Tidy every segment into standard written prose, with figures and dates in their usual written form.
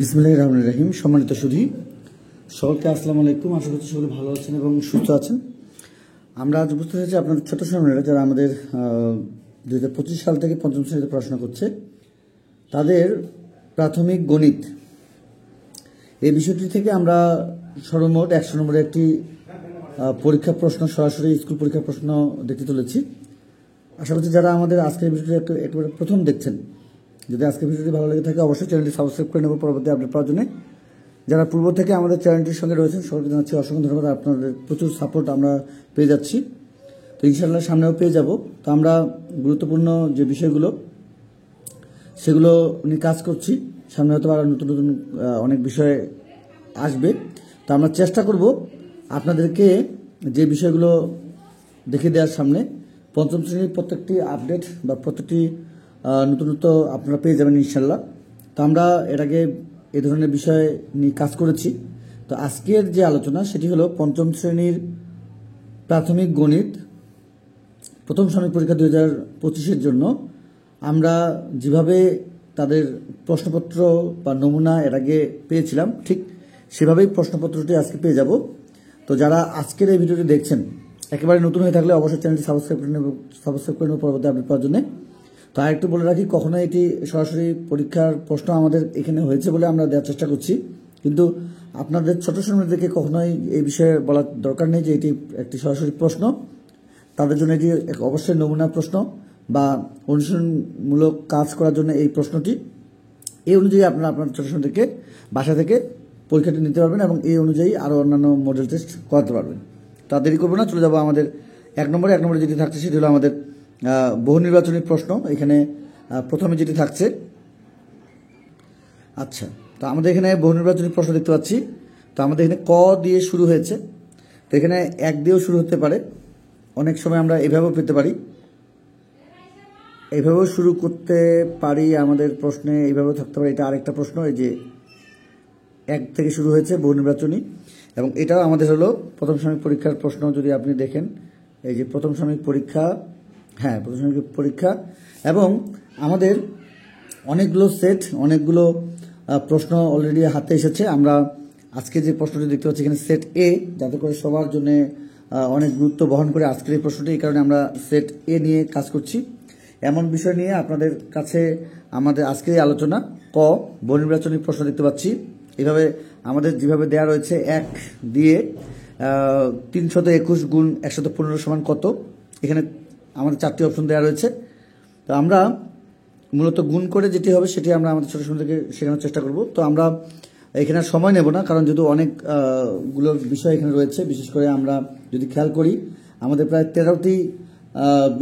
বিসমিল্লাহির রহমানির রহিম। সম্মানিত সুধী সকলকে আসসালামু আলাইকুম। আশা করছি সকলে ভালো আছেন এবং সুস্থ আছেন। আমরা আজ উপস্থিত হয়েছি আপনাদের ছোট সোনারা যারা আমাদের 2025 সাল থেকে পঞ্চম শ্রেণীতে পড়াশোনা করছে, তাদের প্রাথমিক গণিত এই বিষয়টি থেকে আমরা সর্বমোট 100 নম্বরের একটি পরীক্ষা প্রশ্ন, সরাসরি স্কুল পরীক্ষা প্রশ্ন দেখতে তুলেছি। আশা করছি যারা আমাদের আজকের ভিডিওটি একেবারে প্রথম দেখছেন, যদি আজকের ভিডিওটি ভালো লেগে থাকে অবশ্যই চ্যানেলটি সাবস্ক্রাইব করে নেব পরবর্তী আপডেট পাওয়ার জন্য। যারা পূর্ব থেকে আমাদের চ্যানেলটির সঙ্গে রয়েছেন সকলকে জানাচ্ছি অসংখ্য ধন্যবাদ। আপনাদের প্রচুর সাপোর্ট আমরা পেয়ে যাচ্ছি, তো ইনশাআল্লাহ সামনেও পেয়ে যাব। তো আমরা গুরুত্বপূর্ণ যে বিষয়গুলো সেগুলো নিয়ে কাজ করছি। সামনে হয়তো আরও নতুন নতুন অনেক বিষয় আসবে। তো আমরা চেষ্টা করব আপনাদেরকে যে বিষয়গুলো দেখে দেওয়ার সামনে পঞ্চম শ্রেণীর প্রত্যেকটি আপডেট বা প্রত্যেকটি নতুনত্ব আপনারা পেয়ে যাবেন ইনশাল্লাহ। তো আমরা এর আগে এ ধরনের বিষয় নিয়ে কাজ করেছি। তো আজকের যে আলোচনা সেটি হলো পঞ্চম শ্রেণীর প্রাথমিক গণিত প্রথম সাময়িক পরীক্ষা 2025-এর জন্য আমরা যেভাবে তাদের প্রশ্নপত্র বা নমুনা এর আগে পেয়েছিলাম, ঠিক সেভাবেই প্রশ্নপত্রটি আজকে পেয়ে যাব। তো যারা আজকের এই ভিডিওটি দেখছেন একেবারে নতুন হয়ে থাকলে অবশ্যই চ্যানেলটি সাবস্ক্রাইব করে নেব পরবর্তী আপডেট পাওয়ার জন্য। তো আরেকটু বলে রাখি, কখনো এটি সরাসরি পরীক্ষার প্রশ্ন আমাদের এখানে হয়েছে বলে আমরা দেওয়ার চেষ্টা করছি, কিন্তু আপনাদের ছোট শ্রেণীদেরকে কখনোই এই বিষয়ে বলার দরকার নেই যে এটি একটি সরাসরি প্রশ্ন। তাদের জন্য এটি অবশ্যই নমুনা প্রশ্ন বা অনুশীলনমূলক কাজ করার জন্য এই প্রশ্নটি। এই অনুযায়ী আপনারা আপনার ছোট শ্রেণীদেরকে বাসা থেকে পরীক্ষাটি নিতে পারবেন এবং এই অনুযায়ী আরও অন্যান্য মডেল টেস্ট করাতে পারবেন। তা দেরি করবো না, চলে যাবো আমাদের এক নম্বরে যেটি থাকছে সেটি হলো আমাদের বহু নির্বাচনী প্রশ্ন। এখানে প্রথমে যেটি থাকছে, আচ্ছা, তো আমাদের এখানে বহু নির্বাচনী প্রশ্ন দেখতে পাচ্ছি। তো আমাদের এখানে ক দিয়ে শুরু হয়েছে, তো এখানে এক দিয়েও শুরু হতে পারে, অনেক সময় আমরা এভাবেও পেতে পারি, এইভাবেও শুরু করতে পারি। আমাদের প্রশ্নে এইভাবেও থাকতে পারে। এটা আরেকটা প্রশ্ন, এই যে এক থেকে শুরু হয়েছে বহু নির্বাচনী, এবং এটাও আমাদের হলো প্রথম সাময়িক পরীক্ষার প্রশ্ন। যদি আপনি দেখেন এই যে প্রথম সাময়িক পরীক্ষা, হ্যাঁ প্রথম সাময়িক পরীক্ষা, এবং আমাদের অনেকগুলো প্রশ্ন অলরেডি হাতে এসেছে। আমরা আজকে যে প্রশ্নটি দেখতে পাচ্ছি এখানে সেট এ, যাতে করে সবার জন্য অনেক গুরুত্ব বহন করে আজকের এই প্রশ্নটি। এই কারণে আমরা সেট এ নিয়ে কাজ করছি। এমন বিষয় নিয়ে আপনাদের কাছে আমাদের আজকের এই আলোচনা। ক বহু নির্বাচনী প্রশ্ন দেখতে পাচ্ছি, এভাবে আমাদের যেভাবে দেওয়া রয়েছে, এক দিয়ে 321 গুণ 115 সমান কত। এখানে আমাদের 4টি অপশন দেওয়া রয়েছে। তো আমরা মূলত গুণ করে যেটি হবে সেটি আমরা আমাদের ছোটো সময় থেকে শেখানোর চেষ্টা করব। তো আমরা এখানে সময় নেব না, কারণ যেহেতু অনেকগুলো বিষয় এখানে রয়েছে। বিশেষ করে আমরা যদি খেয়াল করি, আমাদের প্রায় 13টি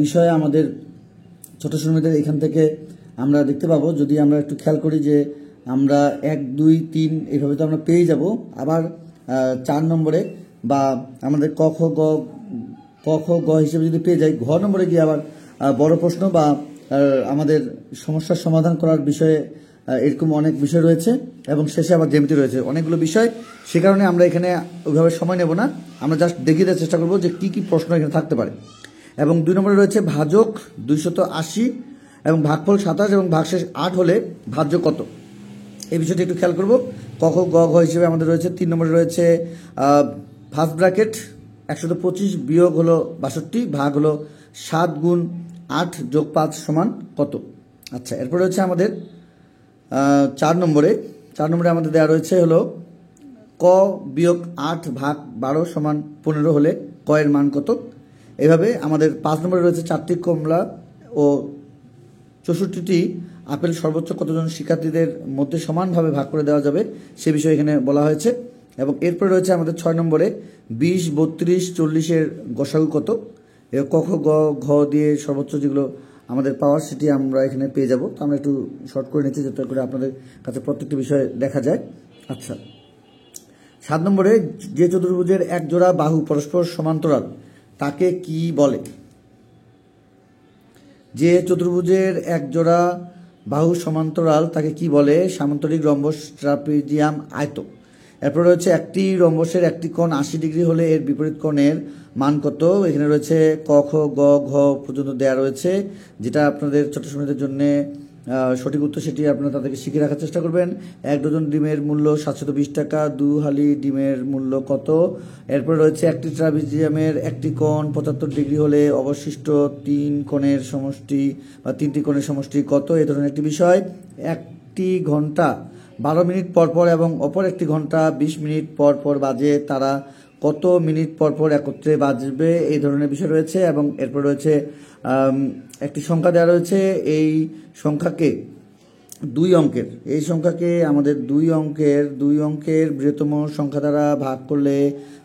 বিষয় আমাদের ছোটো শ্রেণীদের এখান থেকে আমরা দেখতে পাবো। যদি আমরা একটু খেয়াল করি যে আমরা 1, 2, 3 এইভাবে তো আমরা পেয়ে যাব। আবার 4 নম্বরে বা আমাদের ক খ গ হিসেবে যদি পেয়ে যাই, ঘ নম্বরে গিয়ে আবার বড় প্রশ্ন বা আমাদের সমস্যার সমাধান করার বিষয়ে এরকম অনেক বিষয় রয়েছে, এবং শেষে আবার জ্যামিতি রয়েছে, অনেকগুলো বিষয়। সে কারণে আমরা এখানে ওইভাবে সময় নেব না, আমরা জাস্ট দেখিয়ে দেওয়ার চেষ্টা করবো যে কি কি প্রশ্ন এখানে থাকতে পারে। এবং 2 নম্বরে রয়েছে ভাজক 280 এবং ভাগফল 27 এবং ভাগশেষ 8 হলে ভাজ্য কত। এই বিষয়টি একটু খেয়াল করবো। ক খ গ ঘ হিসেবে আমাদের রয়েছে। 3 নম্বরে রয়েছে ফার্স্ট ব্র্যাকেট 125 বিয়োগ হলো 62, ভাগ হলো 7 গুণ 8 যোগ 5 সমান কত। আচ্ছা, এরপরে রয়েছে আমাদের 4 নম্বরে আমাদের দেওয়া রয়েছে হলো ক বিয়োগ 8 ভাগ 12 সমান 15 হলে ক এর মান কত। এভাবে আমাদের 5 নম্বরে রয়েছে 4টি কমলা ও 64টি আপেল সর্বোচ্চ কতজন শিক্ষার্থীদের মধ্যে সমানভাবে ভাগ করে দেওয়া যাবে সে বিষয়ে এখানে বলা হয়েছে। এবং এরপরে রয়েছে আমাদের 6 নম্বরে 20, 32, 40-এর গসাগু কত। ক খ গ ঘ দিয়ে সর্বোচ্চ যেগুলো আমাদের পাওয়ার সেটি আমরা এখানে পেয়ে যাব। তো আমরা একটু শর্ট করে নিচ্ছি যাতে করে আপনাদের কাছে প্রত্যেকটি বিষয় দেখা যায়। আচ্ছা, 7 নম্বরে যে চতুর্ভুজের এক জোড়া বাহু পরস্পর সমান্তরাল তাকে কি বলে। যে চতুর্ভুজের এক জোড়া বাহু সমান্তরাল তাকে কি বলে। সামান্তরিক, রম্বস, ট্রাপিজিয়াম, আয়ত। এরপর রয়েছে একটি রম্বসের একটি কোণ 80 ডিগ্রি হলে এর বিপরীত কোণের মান কত। এখানে রয়েছে ক খ গ ঘ পর্যন্ত দেয়া রয়েছে, যেটা আপনাদের ছোট শ্রেণীদের জন্য সঠিক উত্তর সেটি আপনারা তাদেরকে শিখে রাখার চেষ্টা করবেন। 1 ডজন ডিমের মূল্য 720 টাকা, 2 হালি ডিমের মূল্য কত? এরপরে রয়েছে একটি ট্রাপিজিয়ামের একটি কোণ 75 ডিগ্রি হলে অবশিষ্ট 3 কোণের সমষ্টি বা 3টি কোণের সমষ্টি কত? এই ধরনের একটি বিষয়। একটি ঘন্টা 12 মিনিট পর পর এবং অপর একটি ঘন্টা 20 মিনিট পর পর বাজে, তারা কত মিনিট পর পর একত্রে বাজবে? এই ধরনের বিষয় রয়েছে। এবং এরপর রয়েছে একটি সংখ্যা দেওয়া রয়েছে, এই সংখ্যাকে 2 অঙ্কের, এই সংখ্যাকে আমাদের 2 অঙ্কের বৃহত্তম সংখ্যা দ্বারা ভাগ করলে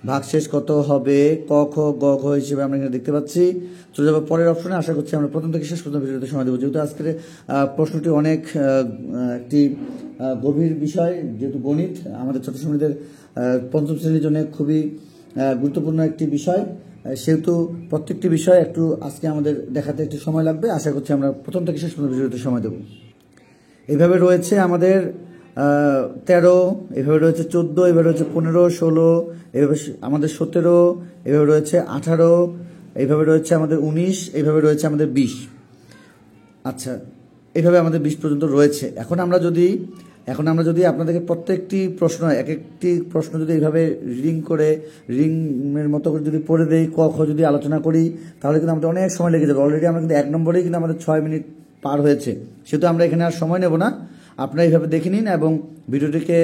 ভাগশেষ কত হবে? ক খ গ ঘ হিসেবে আমরা এখানে দেখতে পাচ্ছি। চলে যাবো পরের অপশনে। আশা করছি আমরা প্রথম থেকে শেষ পর্যন্ত ভিডিওতে সময় দেবো, যেহেতু আজকের প্রশ্নটি অনেক একটি গভীর বিষয়, যেহেতু গণিত আমাদের ছোট শ্রেণীদের পঞ্চম শ্রেণীর জন্য খুবই গুরুত্বপূর্ণ একটি বিষয়, সেহেতু প্রত্যেকটি বিষয় একটু আজকে আমাদের দেখাতে একটু সময় লাগবে। আশা করছি আমরা প্রথম থেকে শেষ পর্যন্ত ভিডিওতে সময় দেবো। এইভাবে রয়েছে আমাদের 13, এভাবে রয়েছে 14, এভাবে রয়েছে 15, 16, এভাবে আমাদের 17, এভাবে রয়েছে 18, এইভাবে রয়েছে আমাদের 19, এইভাবে রয়েছে আমাদের 20। আচ্ছা, এইভাবে আমাদের 20 পর্যন্ত রয়েছে। এখন আমরা যদি আপনাদেরকে প্রত্যেকটি প্রশ্ন, একটি প্রশ্ন যদি এইভাবে রিংয়ের মতো করে যদি পড়ে দেই, ক খ যদি আলোচনা করি, তাহলে কিন্তু আমাদের অনেক সময় লেগে যাবে। অলরেডি আমরা কিন্তু 1 নম্বরেই কিন্তু আমাদের 6 মিনিট পার হয়েছে, সেহেতু আমরা এখানে আর সময় নেব না। আপনারা এইভাবে দেখে নিন এবং ভিডিওটিকে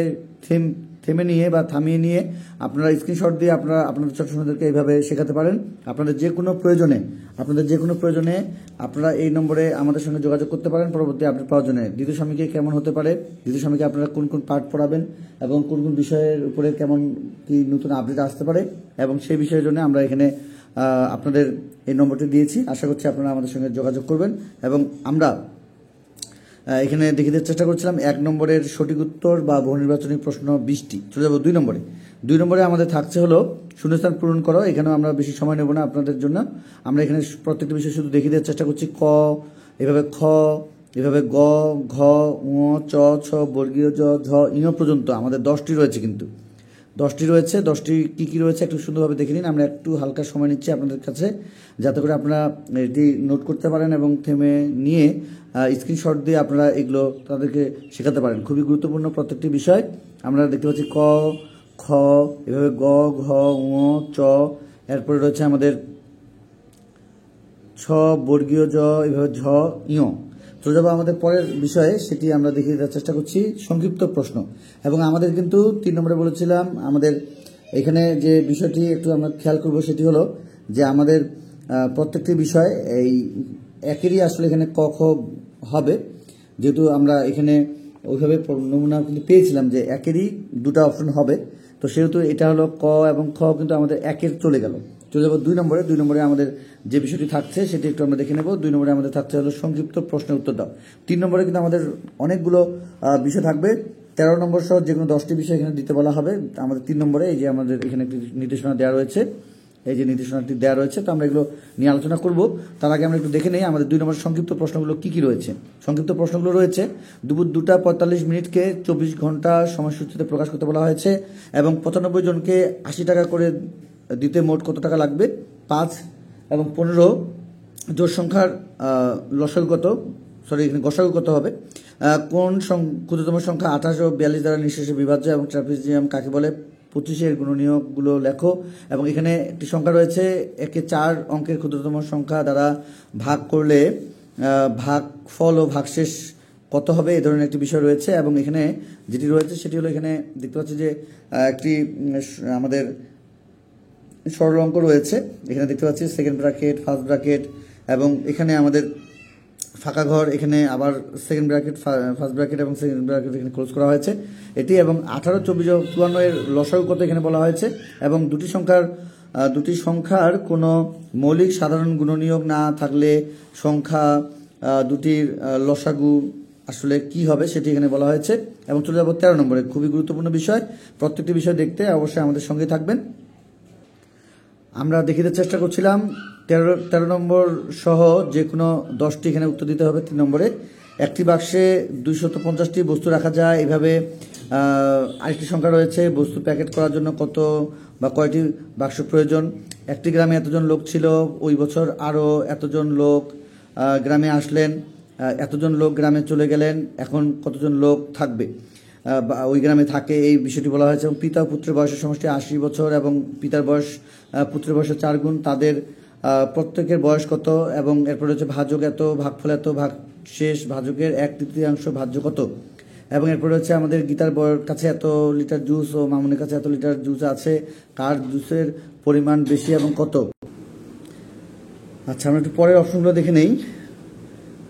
থামিয়ে নিয়ে আপনারা স্ক্রিনশট দিয়ে আপনাদের ছোট ছোটদেরকে এইভাবে শেখাতে পারেন। আপনাদের যে কোনো প্রয়োজনে আপনারা এই নম্বরে আমাদের সঙ্গে যোগাযোগ করতে পারেন পরবর্তী আপডেট পাওয়ার জন্য। দ্বিতীয় স্বামীকে কেমন হতে পারে, দ্বিতীয় স্বামীকে আপনারা কোন কোন পার্ট পড়াবেন এবং কোন কোন বিষয়ের উপরে কেমন কি নতুন আপডেট আসতে পারে, এবং সেই বিষয়ের জন্য আমরা এখানে আপনাদের এই নম্বরটি দিয়েছি। আশা করছি আপনারা আমাদের সঙ্গে যোগাযোগ করবেন। এবং আমরা এখানে দেখিতে চেষ্টা করছিলাম 1 নম্বরের সঠিক উত্তর বা বহু নির্বাচনী প্রশ্ন 20টি। চলে যাব 2 নম্বরে। 2 নম্বরে আমাদের থাকছে হলো শূন্যস্থান পূরণ করো। এখানেও আমরা বেশি সময় নেব না আপনাদের জন্য। আমরা এখানে প্রত্যেকটি বিষয় শুধু দেখিয়ে দেওয়ার চেষ্টা করছি। ক, এভাবে খ, এভাবে গ, ঘ, ঙ, চ, ছ, বর্গীয় জ, ঝ, ইঞ পর্যন্ত আমাদের 10টি রয়েছে। কিন্তু 10টি রয়েছে। 10টি কী রয়েছে একটু সুন্দরভাবে দেখে নিন। আমরা একটু হালকা সময় নিচ্ছি আপনাদের কাছে, যাতে করে আপনারা এটি নোট করতে পারেন এবং থেমে নিয়ে স্ক্রিনশট দিয়ে আপনারা এগুলো তাদেরকে শেখাতে পারেন। খুবই গুরুত্বপূর্ণ প্রত্যেকটি বিষয়। আমরা দেখতে পাচ্ছি ক, খ, এভাবে গ, ঘ, ঙ, চ, এরপরে রয়েছে আমাদের ছ, বর্গীয় জ, এভাবে ঝ, ইঞ। চলে যাবো আমাদের পরের বিষয়ে, সেটি আমরা দেখিয়ে দেওয়ার চেষ্টা করছি সংক্ষিপ্ত প্রশ্ন। এবং আমাদের কিন্তু 3 নম্বরে বলেছিলাম, আমাদের এখানে যে বিষয়টি একটু আমরা খেয়াল করব সেটি হলো যে আমাদের প্রত্যেকটি বিষয় এই একেরই আসলে এখানে ক খ হবে, যেহেতু আমরা এখানে ওইভাবে নমুনা কিন্তু পেয়েছিলাম যে একেরই 2টা অপশন হবে, তো সেহেতু এটা হলো ক এবং খ কিন্তু আমাদের একের চলে গেল। চলে যাবো 2 নম্বরে। 2 নম্বরে আমাদের যে বিষয়টি থাকছে সেটি একটু আমরা দেখে নেব। 2 নম্বরে আমাদের থাকছে হলো সংক্ষিপ্ত প্রশ্নের উত্তর দাও। 3 নম্বরে কিন্তু আমাদের অনেকগুলো বিষয় থাকবে। 13 নম্বর সহ যে কোনো 10টি বিষয় এখানে দিতে বলা হবে। আমাদের 3 নম্বরে এই যে আমাদের এখানে একটি নির্দেশনা দেওয়া রয়েছে, এই যে নির্দেশনাটি দেওয়া রয়েছে, তো আমরা এগুলো নিয়ে আলোচনা করব। তার আগে আমরা একটু দেখে নেই আমাদের 2 নম্বর সংক্ষিপ্ত প্রশ্নগুলো কী কী রয়েছে। সংক্ষিপ্ত প্রশ্নগুলো রয়েছে, দুপুর 2টা 45 মিনিটকে 24 ঘন্টা সময়সূচিতে প্রকাশ করতে বলা হয়েছে এবং 95 জনকে 80 টাকা করে দিতে মোট কত টাকা লাগবে? 5 এবং 15 জোড় সংখ্যার লসাগু কত, এখানে গসাগু কত হবে? কোন ক্ষুদ্রতম সংখ্যা 28 ও 42 দ্বারা নিঃশেষে বিভাজ্য এবং ট্রাপিজিয়াম কাকে বলে? 25-এর গুণনীয়কগুলো লেখো। এবং এখানে একটি সংখ্যা রয়েছে, একে 4 অঙ্কের ক্ষুদ্রতম সংখ্যা দ্বারা ভাগ করলে ভাগফল ও ভাগশেষ কত হবে? এই ধরনের একটি বিষয় রয়েছে। এবং এখানে যেটি রয়েছে সেটি হলো, এখানে দেখতে পাচ্ছি যে একটি আমাদের সরল অঙ্ক রয়েছে। এখানে দেখতে পাচ্ছি সেকেন্ড ব্র্যাকেট, ফার্স্ট ব্র্যাকেট, এবং এখানে আমাদের ফাঁকা ঘর, এখানে আবার সেকেন্ড ব্র্যাকেট, ফার্স্ট ব্র্যাকেট এবং সেকেন্ড ব্র্যাকেট এখানে ক্লোজ করা হয়েছে এটি। এবং 18, 24 ও 54 এর লসাগু কত এখানে বলা হয়েছে। এবং দুটি সংখ্যার কোনো মৌলিক সাধারণ গুণনীয়ক না থাকলে সংখ্যা দুটির লসাগু আসলে কি হবে সেটি এখানে বলা হয়েছে। এবং চলে যাব 13 নম্বরে, খুবই গুরুত্বপূর্ণ বিষয়। প্রত্যেকটি বিষয় দেখতে অবশ্যই আমাদের সঙ্গে থাকবেন। আমরা দেখিতে চেষ্টা করছিলাম 13 নম্বর সহ যে কোনো 10টি এখানে উত্তর দিতে হবে। 3 নম্বরে, একটি বাক্সে 250টি বস্তু রাখা যায়, এভাবে আরেকটি সংখ্যা রয়েছে, বস্তু প্যাকেট করার জন্য কত বা কয়টি বাক্স প্রয়োজন? একটি গ্রামে এতজন লোক ছিল, ওই বছর আরও এতজন লোক গ্রামে আসলেন, এতজন লোক গ্রামে চলে গেলেন, এখন কতজন লোক থাকবে বা ওই গ্রামে থাকে, এই বিষয়টি বলা হয়েছে। এবং পিতা ও পুত্রের বয়সের সমষ্টি 80 বছর এবং পিতার বয়স পুত্রের বয়সের 4 গুণ, তাদের প্রত্যেকের বয়স কত, এবং এরপরে হচ্ছে ভাজক এত, ভাগফল এত, ভাগ শেষ ভাজকের 1/3 ভাজ্য কত, এবং এরপরে হচ্ছে আমাদের গীতার কাছে এত লিটার জুস ও মামুনের কাছে এত লিটার জুস আছে, কার জুসের পরিমাণ বেশি এবং কত। আচ্ছা, আমরা একটু পরের অপশনগুলো দেখে নেই।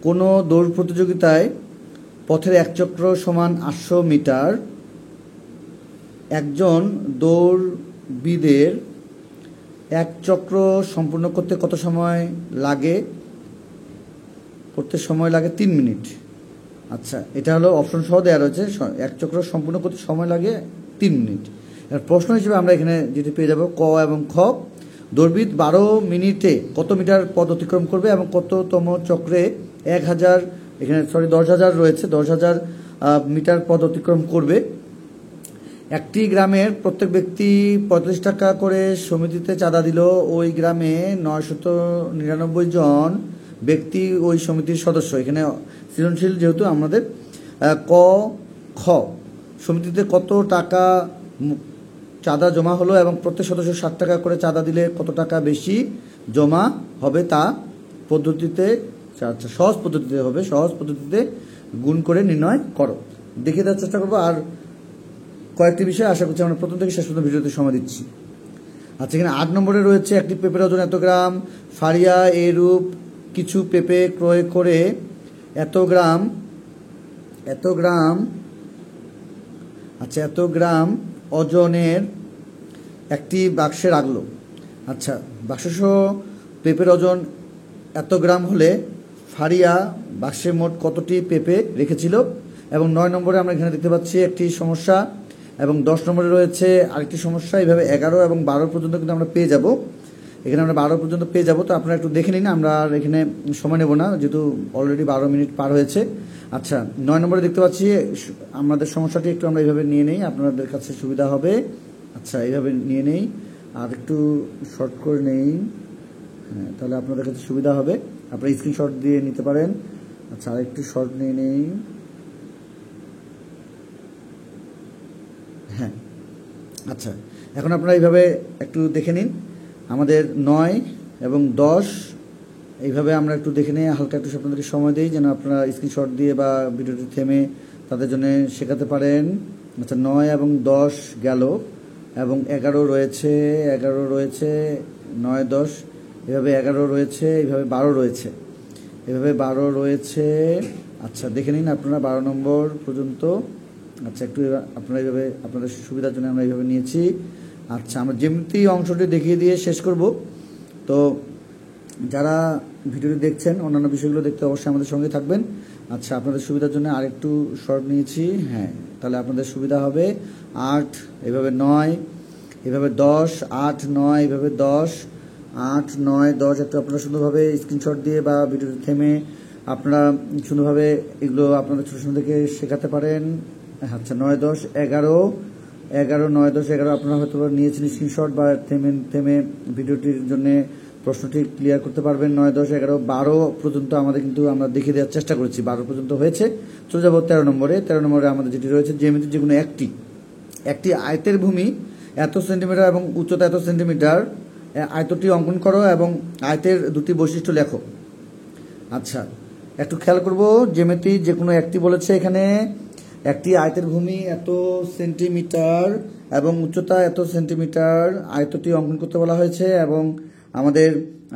কোনো দৌড় প্রতিযোগিতায় পথের এক চক্র সমান 800 মিটার, একজন দৌড়বিদের এক চক্র সম্পূর্ণ করতে কত সময় লাগে? করতে সময় লাগে 3 মিনিট। আচ্ছা, এটা হলো অপশন সহ দেওয়া রয়েছে, এক চক্র সম্পূর্ণ করতে সময় লাগে 3 মিনিট। এর প্রশ্ন হিসেবে আমরা এখানে যেটি পেয়ে যাব ক এবং খ। দৌড়বিদ 12 মিনিটে কত মিটার পথ অতিক্রম করবে এবং কততম চক্রে 1000, এখানে 10,000 রয়েছে, 10,000 মিটার পথ অতিক্রম করবে। একটি গ্রামের প্রত্যেক ব্যক্তি 35 টাকা করে সমিতিতে চাঁদা দিল। ওই গ্রামে 999 জন ব্যক্তি ওই সমিতির সদস্য। এখানে সৃজনশীল যেহেতু আমাদের। ক খ, সমিতিতে কত টাকা চাঁদা জমা হলো এবং প্রত্যেক সদস্য 60 টাকা করে চাঁদা দিলে কত টাকা বেশি জমা হবে তা পদ্ধতিতে, আচ্ছা সহজ পদ্ধতিতে হবে, সহজ পদ্ধতিতে গুণ করে নির্ণয় করো। দেখে দেওয়ার চেষ্টা করবো। আর কয়েকটি বিষয় আশা করছি আমরা প্রথম থেকে শেষ পর্যন্ত ভিডিওতে সময় দিচ্ছি। আচ্ছা, এখানে 8 নম্বরে রয়েছে একটি পেঁপের ওজন এত গ্রাম। ফারিয়া এরূপ কিছু পেঁপে ক্রয় করে এত গ্রাম ওজনের একটি বাক্সে রাখলো। আচ্ছা, বাক্সসহ পেঁপের ওজন এত গ্রাম হলে ফারিয়া বাক্সে মোট কতটি পেঁপে রেখেছিল? এবং 9 নম্বরে আমরা এখানে দেখতে পাচ্ছি একটি সমস্যা, এবং 10 নম্বরে রয়েছে আরেকটি সমস্যা। এইভাবে 11 এবং 12 পর্যন্ত কিন্তু আমরা পেয়ে যাব। এখানে আমরা 12 পর্যন্ত পেয়ে যাব। তো আপনারা একটু দেখে নিন, আমরা আর এখানে সময় নেব না, যেহেতু অলরেডি 12 মিনিট পার হয়েছে। আচ্ছা, 9 নম্বরে দেখতে পাচ্ছি আমাদের সমস্যাটি একটু আমরা এইভাবে নিয়ে নেই, আপনাদের কাছে সুবিধা হবে। আচ্ছা, এইভাবে নিয়ে নেই, আর একটু শর্ট করে নেই, হ্যাঁ, তাহলে আপনাদের কাছে সুবিধা হবে। আপনারা স্ক্রিনশট দিয়ে নিতে পারেন। আচ্ছা, আর একটু শর্ট নিয়ে নেই, হ্যাঁ। আচ্ছা, এখন আপনারা এইভাবে একটু দেখে নিন, আমাদের 9 এবং 10 এইভাবে আমরা একটু দেখে নিই, হালকা একটু আপনাদেরকে সময় দিই যেন আপনারা স্ক্রিনশট দিয়ে বা ভিডিওটি থেমে তাদের জন্য শেখাতে পারেন। আচ্ছা, 9 এবং 10 গেল, এবং 11 রয়েছে, 9, 10, এভাবে 11 রয়েছে, এইভাবে 12 রয়েছে, এভাবে 12 রয়েছে। আচ্ছা, দেখে নিন আপনারা 12 নম্বর পর্যন্ত। আচ্ছা, একটু আপনারা এইভাবে আপনাদের সুবিধার জন্য আমরা এইভাবে নিয়েছি। আচ্ছা, আমরা জ্যামিতি অংশটি দেখিয়ে দিয়ে শেষ করব। তো যারা ভিডিওটি দেখছেন অন্যান্য বিষয়গুলো দেখতে অবশ্যই আমাদের সঙ্গে থাকবেন। আচ্ছা, আপনাদের সুবিধার জন্য আরেকটু শর্ট নিয়েছি, হ্যাঁ, তাহলে আপনাদের সুবিধা হবে। 8, এভাবে 9, এভাবে 10, 8, 9, এভাবে 10, 8, 9, 10 একটু আপনারা সুন্দরভাবে স্ক্রিনশট দিয়ে বা ভিডিওটি থেমে আপনারা সুন্দরভাবে এগুলো আপনাদের ছোটো সময় থেকে শেখাতে পারেন। আচ্ছা, 9, 10, 11, 9, 10, 11 আপনারা হয়তো নিয়েছেন স্ক্রিনশট বা থেমে ভিডিওটির জন্য প্রশ্নটি ক্লিয়ার করতে পারবেন। 9, 10, 11, 12 পর্যন্ত আমাদের কিন্তু আমরা দেখিয়ে দেওয়ার চেষ্টা করেছি, 12 পর্যন্ত হয়েছে। চলে যাবো 13 নম্বরে। 13 নম্বরে আমাদের যেটি রয়েছে, জ্যামিতির যে কোনো একটি আয়তের ভূমি এত সেন্টিমিটার এবং উচ্চতা এত সেন্টিমিটার, আয়তটি অঙ্কন করো এবং আয়তের দুটি বৈশিষ্ট্য লেখো। আচ্ছা, একটু খেয়াল করব, জ্যামিতি যে কোনো একটি বলেছে, এখানে একটি আয়তের ভূমি এত সেন্টিমিটার এবং উচ্চতা এত সেন্টিমিটার, আয়তটি অঙ্কন করতে বলা হয়েছে এবং আমাদের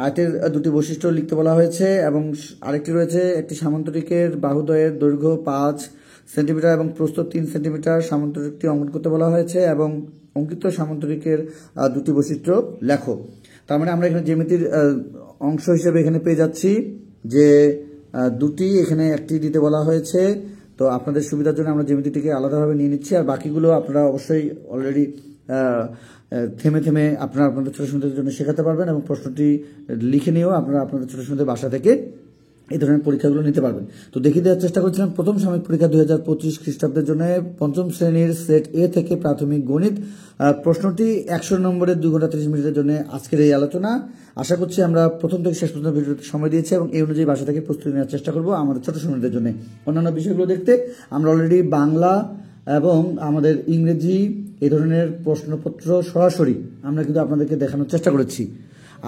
আয়তের দুটি বৈশিষ্ট্য লিখতে বলা হয়েছে। এবং আরেকটি রয়েছে, একটি সামান্তরিকের বাহুদ্বয়ের দৈর্ঘ্য 5 সেন্টিমিটার এবং প্রস্থ 3 সেন্টিমিটার, সামান্তরিকটি অঙ্কন করতে বলা হয়েছে এবং অঙ্কিত সামান্তরিকের দুটি বৈশিষ্ট্য লেখো। তার মানে আমরা এখানে জ্যামিতির অংশ হিসেবে এখানে পেয়ে যাচ্ছি যে দুটি, এখানে একটি দিতে বলা হয়েছে। তো আপনাদের সুবিধার জন্য আমরা জ্যামিতিটিকে আলাদাভাবে নিয়ে নিচ্ছি, আর বাকিগুলো আপনারা অবশ্যই অলরেডি থেমে আপনারা আপনাদের ছোট সন্তানদের জন্য শেখাতে পারবেন এবং প্রশ্নটি লিখে নিয়েও আপনারা আপনাদের ছোট সন্তানদের বাসা থেকে এই ধরনের পরীক্ষাগুলো নিতে পারবেন। তো দেখিয়ে দেওয়ার চেষ্টা করেছিলাম প্রথম সাময়িক পরীক্ষা 2025 খ্রিস্টাব্দের জন্য পঞ্চম শ্রেণীর সেট এ থেকে প্রাথমিক গণিত প্রশ্নটি 100 নম্বরের 2 ঘন্টা 30 মিনিটের জন্য আজকের এই আলোচনা। আশা করছি আমরা প্রথম থেকে শেষ পর্যন্ত ভিডিওতে সময় দিয়েছি এবং এই অনুযায়ী বাসা থেকে প্রস্তুতি নেওয়ার চেষ্টা করব আমাদের ছোট সময়দের জন্য। অন্যান্য বিষয়গুলো দেখতে আমরা অলরেডি বাংলা এবং আমাদের ইংরেজি এই ধরনের প্রশ্নপত্র সরাসরি আমরা কিন্তু আপনাদেরকে দেখানোর চেষ্টা করেছি।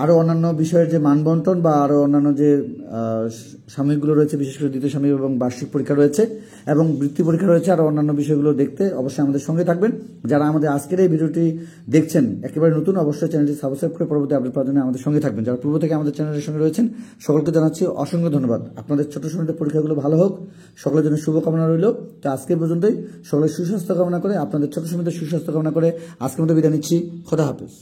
আরও অন্যান্য বিষয়ের যে মানবন্টন বা আরও অন্যান্য যে সাময়িকগুলো রয়েছে, বিশেষ করে দ্বিতীয় সাময়িক এবং বার্ষিক পরীক্ষা রয়েছে এবং বৃত্তি পরীক্ষা রয়েছে, আরও অন্যান্য বিষয়গুলো দেখতে অবশ্যই আমাদের সঙ্গে থাকবেন। যারা আমাদের আজকের এই ভিডিওটি দেখছেন একেবারে নতুন, অবশ্যই চ্যানেলটি সাবস্ক্রাইব করে পরবর্তী আপডেট পাওয়ার জন্য আমাদের সঙ্গে থাকবেন। যারা পূর্ব থেকে আমাদের চ্যানেলের সঙ্গে রয়েছেন সকলকে জানাচ্ছি অসংখ্য ধন্যবাদ। আপনাদের ছোট সময়তে পরীক্ষাগুলো ভালো হোক, সকলের জন্য শুভকামনা রইল। তো আজকের পর্যন্তই সকলের সুস্বাস্থ্য কামনা করে, আপনাদের ছোট সময়তে সুস্বাস্থ্য কামনা করে আজকের মতো বিদায় নিচ্ছি। খোদা হাফেজ।